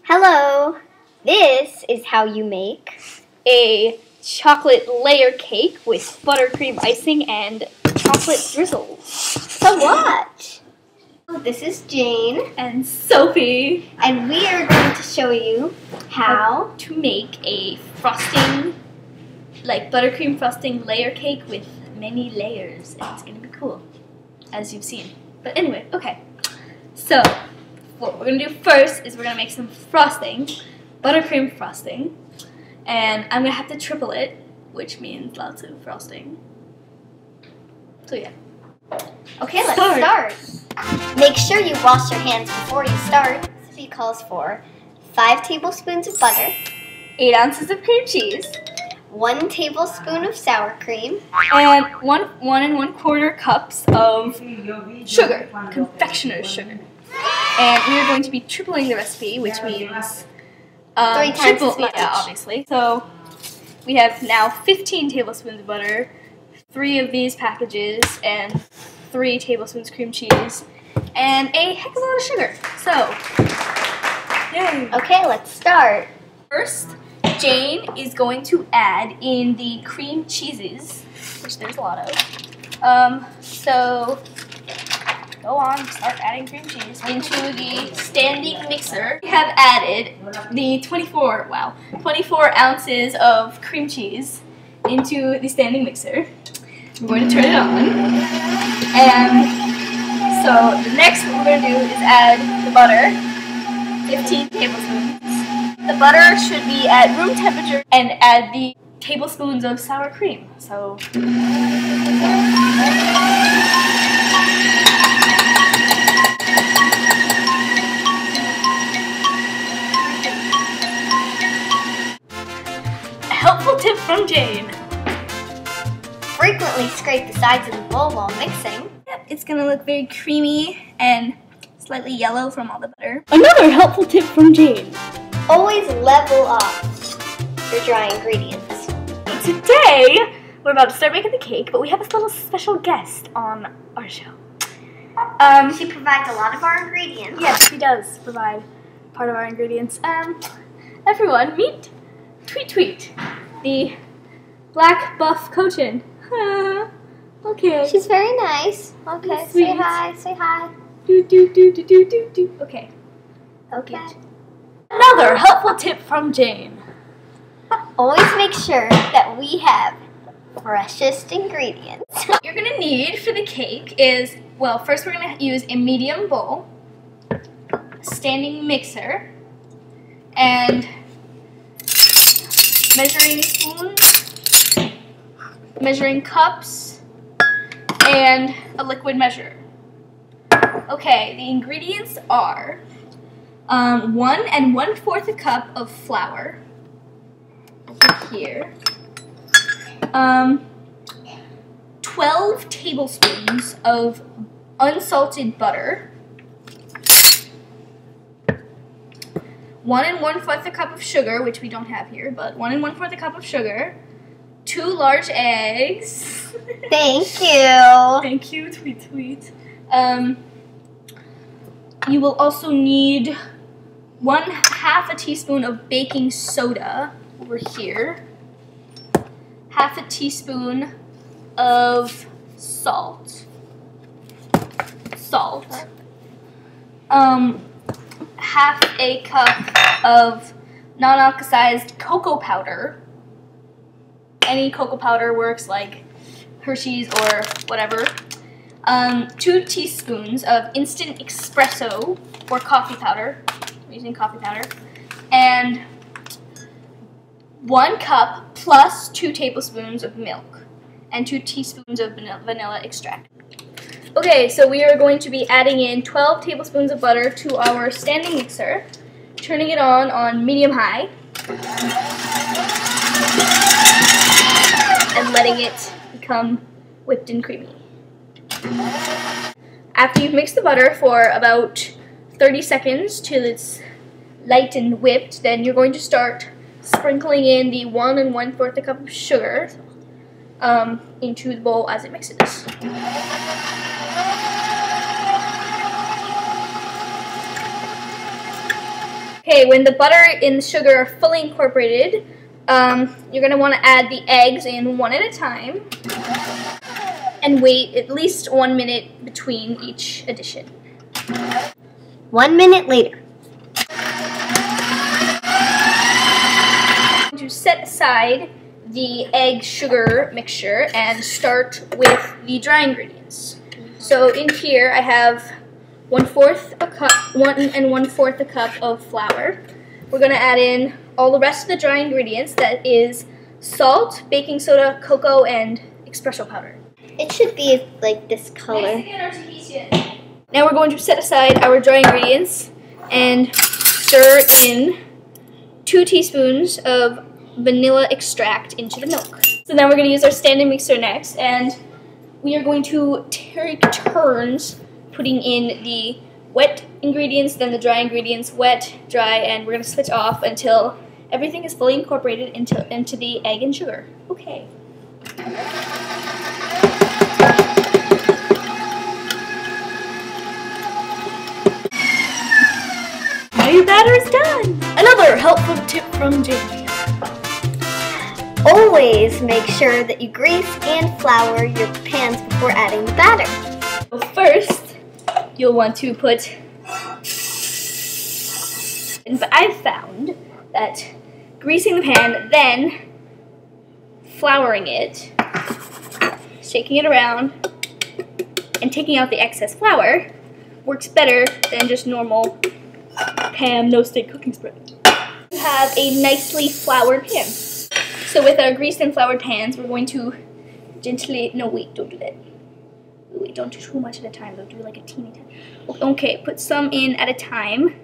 Hello! This is how you make a chocolate layer cake with buttercream icing and chocolate drizzles. So what? This is Jane and Sophie, and we are going to show you how to make a frosting, like buttercream frosting layer cake with many layers, and it's going to be cool, as you've seen. But anyway, okay, so what we're going to do first is we're going to make some frosting, buttercream frosting, and I'm going to have to triple it, which means lots of frosting. So yeah. Okay, let's start. Make sure you wash your hands before you start. The recipe calls for 5 tablespoons of butter, 8 ounces of cream cheese, 1 tablespoon of sour cream, and 1 1¼ cups of sugar, confectioner sugar. And we are going to be tripling the recipe, which means 3 times as much. Yeah, obviously. So we have now 15 tablespoons of butter, 3 of these packages, and 3 tablespoons cream cheese, and a heck of a lot of sugar. So, yay! Okay, let's start. First, Jane is going to add in the cream cheeses, which there's a lot of. So go on, start adding cream cheese into the standing mixer. We have added the 24 ounces of cream cheese into the standing mixer. We're going to turn it on. And so the next what we're going to do is add the butter, 15 tablespoons. The butter should be at room temperature, and add the tablespoons of sour cream. So a helpful tip from Jane. Frequently scrape the sides of the bowl while mixing. Yep, it's going to look very creamy and slightly yellow from all the butter. Another helpful tip from Jane. Always level up your dry ingredients. Today, we're about to start making the cake, but we have this little special guest on our show. She provides a lot of our ingredients. Yes, she does provide part of our ingredients. Everyone, meet Tweet Tweet, the black buff cochin. Okay. She's very nice. Okay, Sweet. say hi, say hi. Do do do do do do do. Okay. Okay. Another helpful tip from Jane. Always make sure that we have freshest ingredients. What you're gonna need for the cake is, well, first we're gonna use a medium bowl, a standing mixer, and measuring spoons, measuring cups, and a liquid measure. Okay, the ingredients are 1 1/4 cup of flour over here, 12 tablespoons of unsalted butter, 1 1/4 cup of sugar, which we don't have here, but 1 1/4 cup of sugar, 2 large eggs. Thank you. Thank you, Tweet Tweet. You will also need 1/2 teaspoon of baking soda over here, 1/2 teaspoon of salt, 1/2 cup of non-alkalized cocoa powder. Any cocoa powder works, like Hershey's or whatever. 2 teaspoons of instant espresso or coffee powder. I'm using coffee powder. And 1 cup plus 2 tablespoons of milk and 2 teaspoons of vanilla extract. Okay, so we are going to be adding in 12 tablespoons of butter to our standing mixer, turning it on medium-high, and letting it become whipped and creamy. After you've mixed the butter for about 30 seconds till it's light and whipped, then you're going to start sprinkling in the 1 1/4 cup of sugar into the bowl as it mixes. Okay, when the butter and the sugar are fully incorporated, you're going to want to add the eggs in one at a time and wait at least 1 minute between each addition. 1 minute later. To set aside the egg sugar mixture and start with the dry ingredients. So in here I have 1/4 a cup, 1 1/4 a cup of flour. We're going to add in all the rest of the dry ingredients, that is salt, baking soda, cocoa, and espresso powder. It should be like this color. Now we're going to set aside our dry ingredients and stir in 2 teaspoons of vanilla extract into the milk. So now we're going to use our standing mixer next, and we are going to take turns putting in the wet ingredients, then the dry ingredients, wet, dry, and we're going to switch off until everything is fully incorporated into the egg and sugar. Okay. Now your batter is done. Another helpful tip from Jamie. Always make sure that you grease and flour your pans before adding the batter. So first, you'll want to put, but I've found that greasing the pan, then flouring it, shaking it around, and taking out the excess flour works better than just normal Pam no-stick cooking spread. You have a nicely floured pan. So with our greased and floured pans, we're going to gently, no wait, don't do that. Wait, don't do too much at a time though, do like a teeny tiny. Okay, put some in at a time.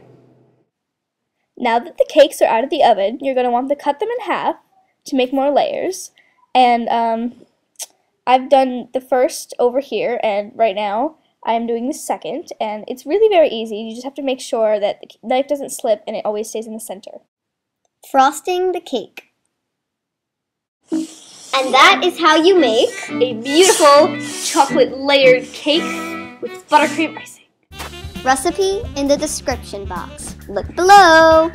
Now that the cakes are out of the oven, you're going to want to cut them in half to make more layers. And I've done the first over here, and right now I'm doing the second, and it's really very easy. You just have to make sure that the knife doesn't slip and it always stays in the center. Frosting the cake. And that is how you make A beautiful chocolate layered cake with buttercream icing. recipe in the description box. Look below.